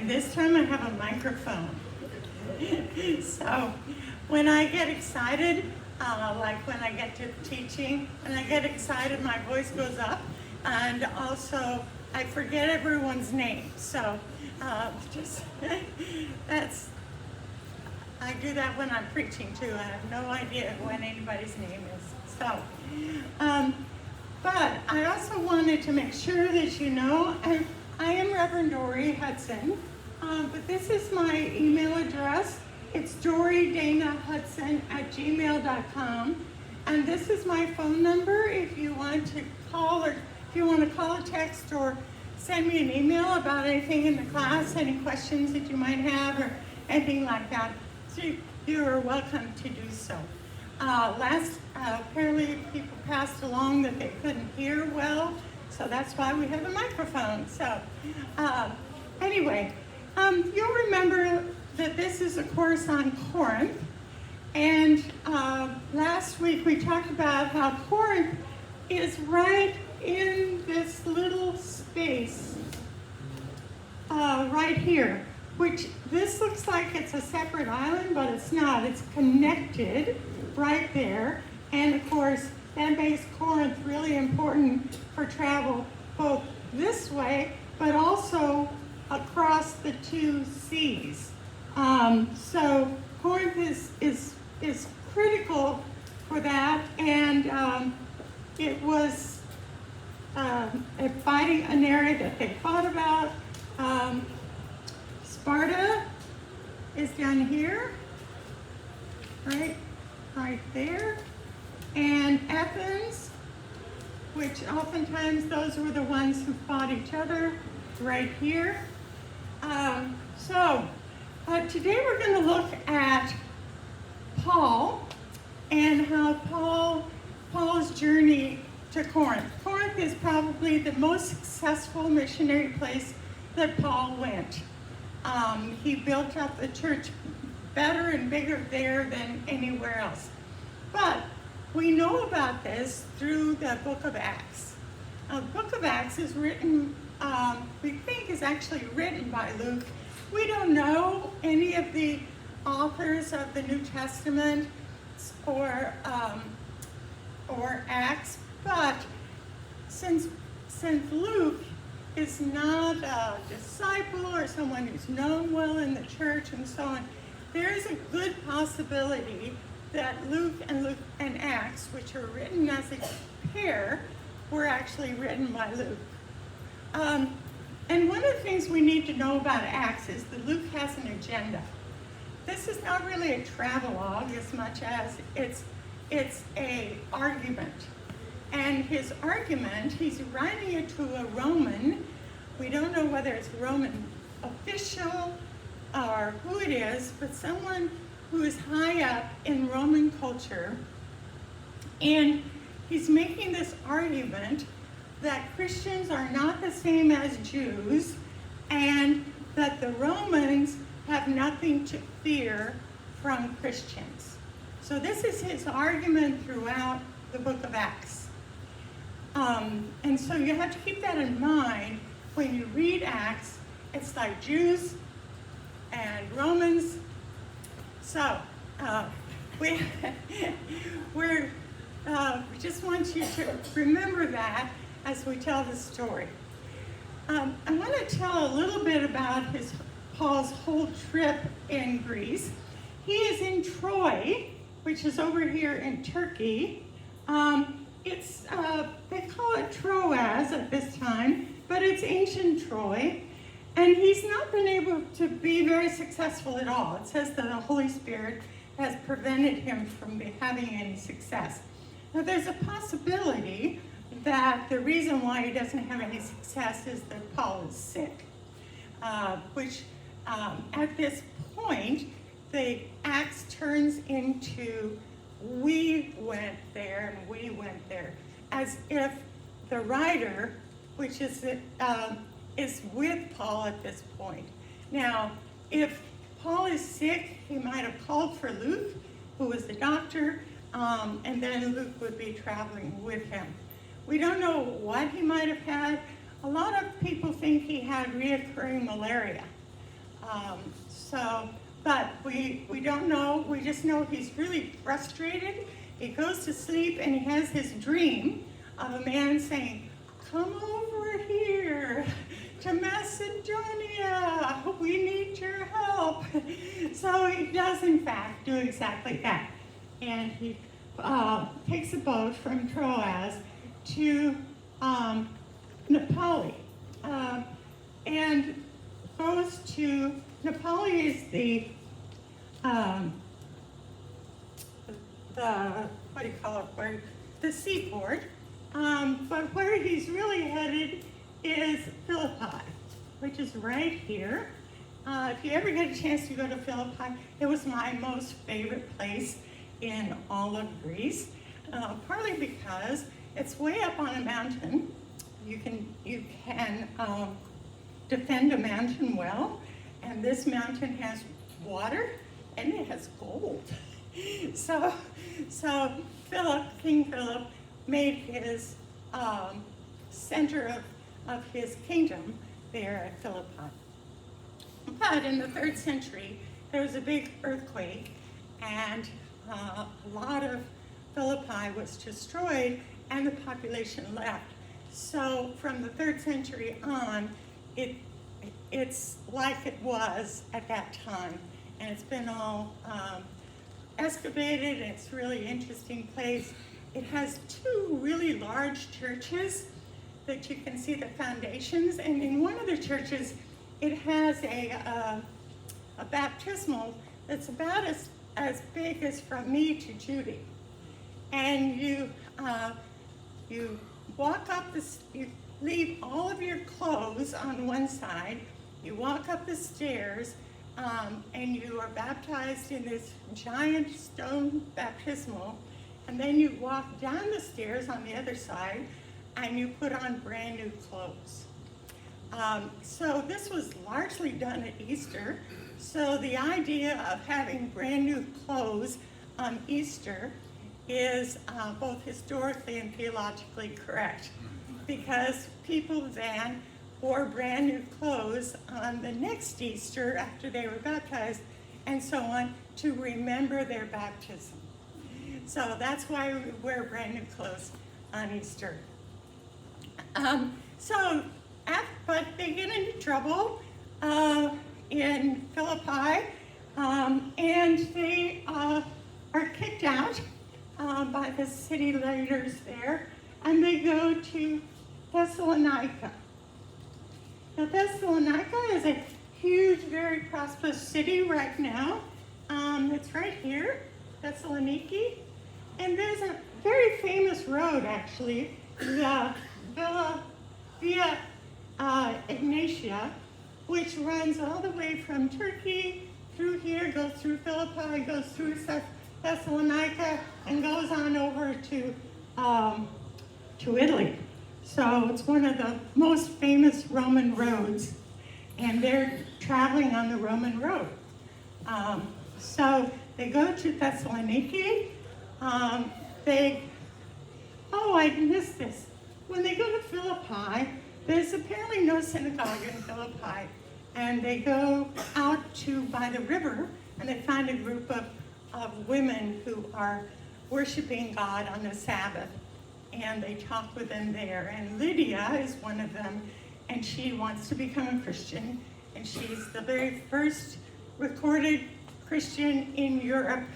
and this time I have a microphone. So when I get excited, like when I get to teaching, when I get excited, my voice goes up, and also I forget everyone's name. So I do that when I'm preaching too. I have no idea when anybody's name is. So, but I also wanted to make sure that you know, I am Reverend Dory Hudson, but this is my email address. It's dorydana.hudson@gmail.com, and this is my phone number if you want to call, or if you want to call or text or send me an email about anything in the class, any questions that you might have or anything like that. So you are welcome to do so. Apparently people passed along that they couldn't hear well, so that's why we have a microphone. So anyway, you'll remember that this is a course on Corinth, and last week we talked about how Corinth is right in this little space right here, which this looks like it's a separate island, but it's not. It's connected right there, and of course that makes Corinth really important for travel both this way but also across the two seas. So Corinth is critical for that, and it was an area that they fought about. Sparta is down here, right there, and Athens, which oftentimes those were the ones who fought each other, right here. Today we're going to look at Paul and how Paul's journey to Corinth. Corinth is probably the most successful missionary place that Paul went. He built up the church better and bigger there than anywhere else. But we know about this through the book of Acts. The book of Acts is written, we think is actually written by Luke. We don't know any of the authors of the New Testament or Acts, but since Luke is not a disciple or someone who's known well in the church and so on, there is a good possibility that Luke and Acts, which are written as a pair, were actually written by Luke. And one of the things we need to know about Acts is that Luke has an agenda. This is not really a travelogue as much as it's a argument. And his argument, he's writing it to a Roman. We don't know whether it's a Roman official or who it is, but someone who is high up in Roman culture. And he's making this argument that Christians are not the same as Jews, and that the Romans have nothing to fear from Christians. So this is his argument throughout the book of Acts. And so you have to keep that in mind when you read Acts. It's like Jews and Romans. So we just want you to remember that as we tell the story. I want to tell a little bit about Paul's whole trip in Greece. He is in Troy, which is over here in Turkey. They call it Troas at this time, but it's ancient Troy. And he's not been able to be very successful at all. It says that the Holy Spirit has prevented him from having any success. Now there's a possibility that the reason why he doesn't have any success is that Paul is sick, which at this point, the Acts turns into we went there and we went there, as if the writer, which is with Paul at this point. Now, if Paul is sick, he might have called for Luke, who was the doctor, and then Luke would be traveling with him. We don't know what he might have had. A lot of people think he had reoccurring malaria. But we don't know, we just know he's really frustrated. He goes to sleep and he has his dream of a man saying, "Come over here to Macedonia, we need your help." So he does in fact do exactly that. And he takes a boat from Troas to Nepali, and goes to, Nepali is the what do you call it, where, the seaport, but where he's really headed is Philippi, which is right here. If you ever get a chance to go to Philippi, it was my most favorite place in all of Greece, partly because it's way up on a mountain. You can defend a mountain well, and this mountain has water and it has gold. So King Philip made his center of his kingdom there at Philippi. But in the 3rd century, there was a big earthquake, and a lot of Philippi was destroyed, and the population left. So from the 3rd century on, it's like it was at that time, and it's been all excavated, and it's a really interesting place. It has 2 really large churches that you can see the foundations, and in one of the churches, it has a baptismal that's about as big as from me to Judy. And you walk up this, you leave all of your clothes on one side, you walk up the stairs, and you are baptized in this giant stone baptismal, and then you walk down the stairs on the other side, and you put on brand new clothes. So this was largely done at Easter. So the idea of having brand new clothes on Easter is both historically and theologically correct, because people then wore brand new clothes on the next Easter after they were baptized, and so on, to remember their baptism. So that's why we wear brand new clothes on Easter. But they get into trouble in Philippi, and they are kicked out by the city leaders there, and they go to Thessalonica. Now, Thessalonica is a huge, very prosperous city right now. It's right here, Thessaloniki, and there's a very famous road, actually, the Via Ignatia, which runs all the way from Turkey through here, goes through Philippi, goes through Thessalonica, and goes on over to Italy. So it's one of the most famous Roman roads, and they're traveling on the Roman road. So they go to Thessaloniki. I missed this. When they go to Philippi, there's apparently no synagogue in Philippi, and they go out by the river, and they find a group of women who are worshiping God on the Sabbath, and they talk with them there. And Lydia is one of them, and she wants to become a Christian, and she's the very first recorded Christian in Europe.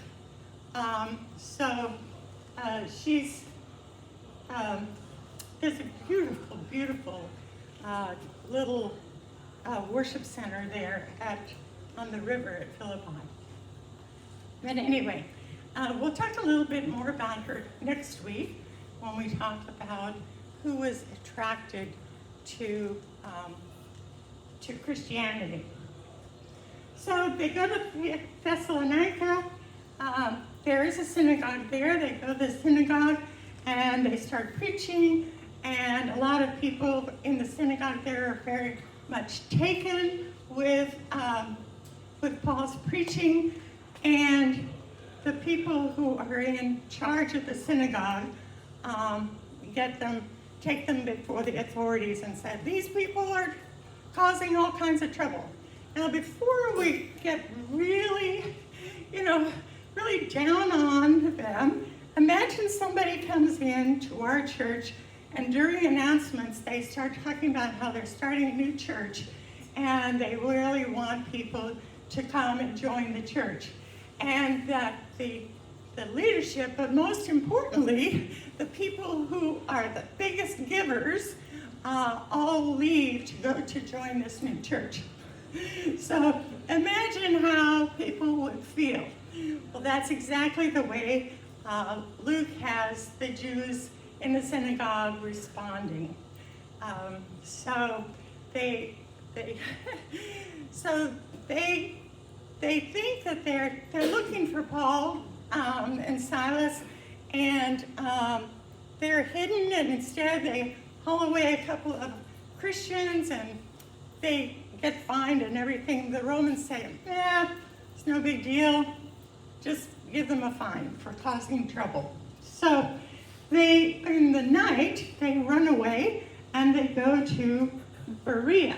There's a beautiful, beautiful little worship center there on the river at Philippi. But anyway, we'll talk a little bit more about her next week when we talk about who was attracted to Christianity. So they go to Thessalonica. There is a synagogue there. They go to the synagogue and they start preaching, and a lot of people in the synagogue there are very much taken with Paul's preaching, and the people who are in charge of the synagogue take them before the authorities and said, "These people are causing all kinds of trouble." Now, before we get really, really down on them, imagine somebody comes in to our church and during announcements, they start talking about how they're starting a new church and they really want people to come and join the church. And that the leadership, but most importantly, the people who are the biggest givers, all leave to go to join this new church. So imagine how people would feel. Well, that's exactly the way Luke has the Jews in the synagogue responding. So they think that they're looking for Paul and Silas, and they're hidden, and instead they haul away a couple of Christians, and they get fined and everything. The Romans say, it's no big deal. Just give them a fine for causing trouble. So in the night, they run away and they go to Berea.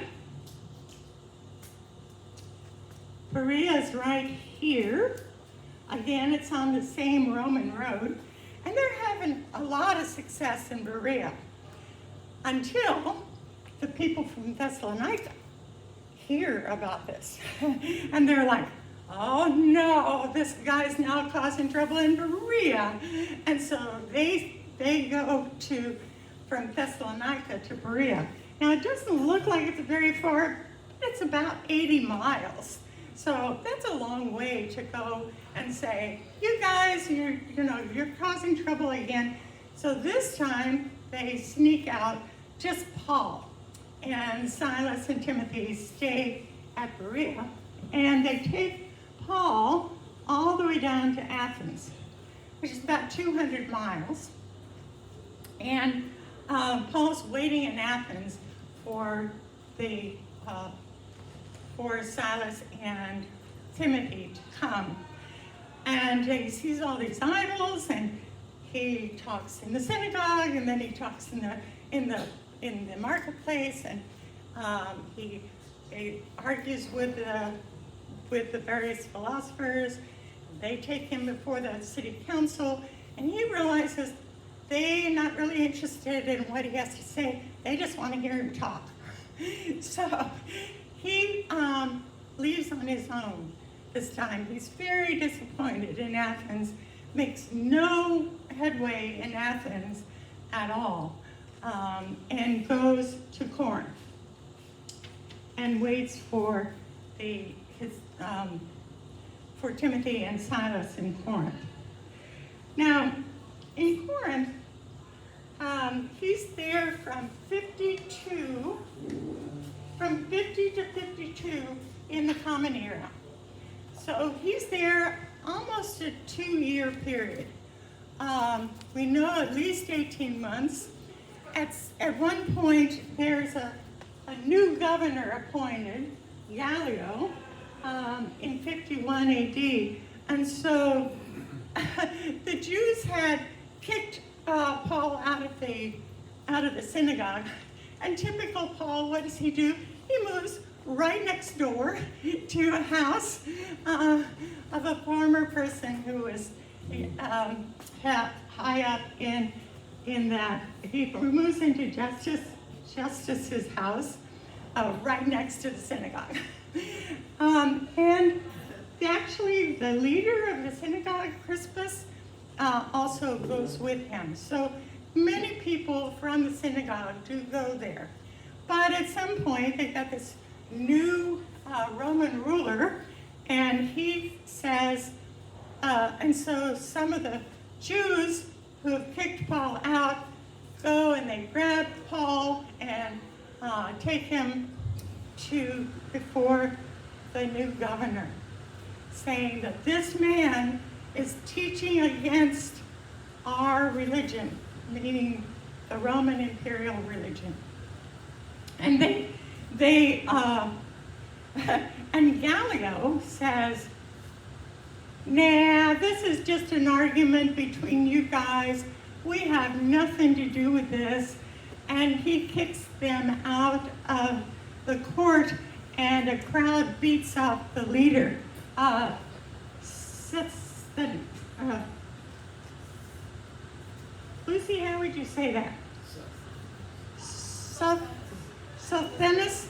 Berea is right here. Again, it's on the same Roman road. And they're having a lot of success in Berea until the people from Thessalonica hear about this. And they're like, oh no, this guy's now causing trouble in Berea. And so they go from Thessalonica to Berea. Now it doesn't look like it's very far. It's about 80 miles. So that's a long way to go and say, you guys, you're causing trouble again. So this time they sneak out, just Paul and Silas and Timothy stay at Berea, and they take Paul all the way down to Athens, which is about 200 miles. And Paul's waiting in Athens for Silas and Timothy to come. And he sees all these idols, and he talks in the synagogue, and then he talks in the marketplace, and he argues with the various philosophers. They take him before the city council, and he realizes they're not really interested in what he has to say. They just want to hear him talk. So he leaves on his own this time. He's very disappointed in Athens, makes no headway in Athens at all, and goes to Corinth and waits for Timothy and Silas in Corinth. Now, in Corinth, he's there from 50 to 52 in the Common Era. So he's there almost a 2-year period. We know at least 18 months. At one point, there's a new governor appointed, Gallio, in 51 AD. And so the Jews had kicked Paul out of the synagogue. And typical Paul, what does he do? He moves right next door to a house of a former person who was high up in that. He moves into Justus's house right next to the synagogue. And actually the leader of the synagogue, Crispus, also goes with him. So many people from the synagogue do go there. But at some point, they got this new Roman ruler, and he says, and so some of the Jews who have kicked Paul out go and they grab Paul and take him before the new governor, saying that this man is teaching against our religion, meaning the Roman imperial religion. And and Gallio says, nah, this is just an argument between you guys. We have nothing to do with this. And he kicks them out of the court and a crowd beats up the leader. Lucy, how would you say that? Sophenis.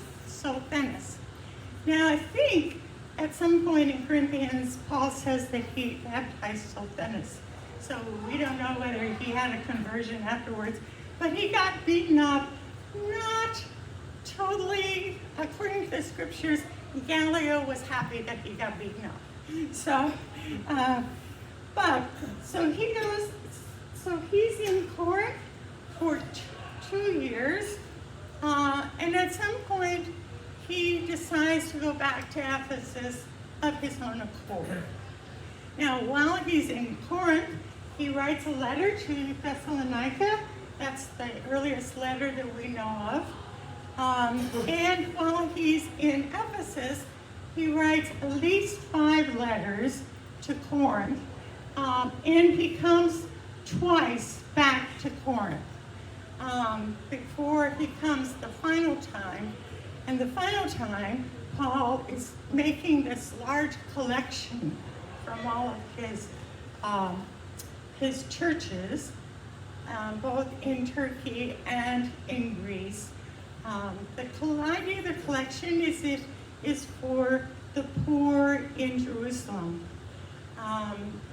Now, I think at some point in Corinthians, Paul says that he baptized Sophenis. So we don't know whether he had a conversion afterwards, but he got beaten up, not totally, according to the scriptures. Gallio was happy that he got beaten up. So, so he's in Corinth for 2 years, and at some point he decides to go back to Ephesus of his own accord. Now, while he's in Corinth, he writes a letter to Thessalonica. That's the earliest letter that we know of. And while he's in Ephesus, he writes at least 5 letters to Corinth, and he comes twice back to Corinth before he comes the final time. And the final time, Paul is making this large collection from all of his churches, both in Turkey and in Greece. The idea of the collection is for the poor in Jerusalem.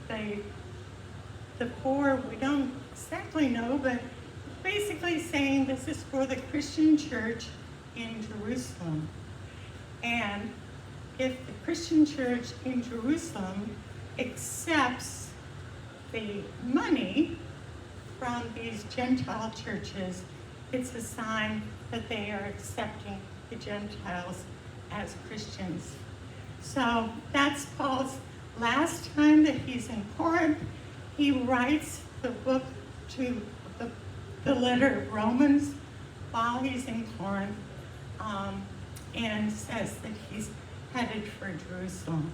The poor, we don't exactly know, but basically saying this is for the Christian church in Jerusalem. And if the Christian church in Jerusalem accepts the money from these Gentile churches, it's a sign that they are accepting the Gentiles as Christians. So that's Paul's last time that he's in Corinth. He writes the book to the letter of Romans while he's in Corinth, and says that he's headed for Jerusalem.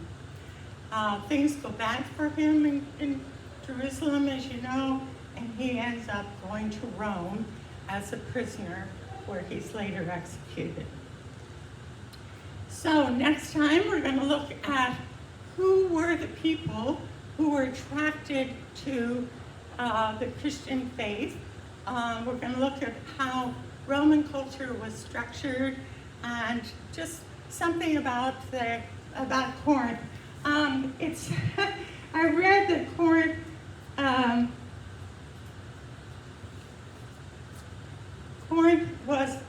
Things go bad for him in Jerusalem, as you know, and he ends up going to Rome as a prisoner, where he's later executed. So next time we're going to look at who were the people who were attracted to the Christian faith. We're going to look at how Roman culture was structured, and just something about Corinth. I read that Corinth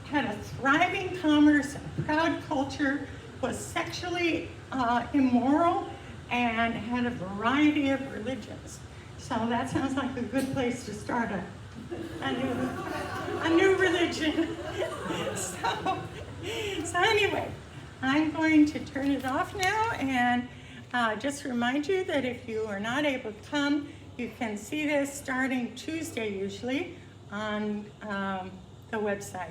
had a thriving commerce, a proud culture, was sexually immoral, and had a variety of religions. So that sounds like a good place to start a new religion. So anyway, I'm going to turn it off now, and just remind you that if you are not able to come, you can see this starting Tuesday usually on the website.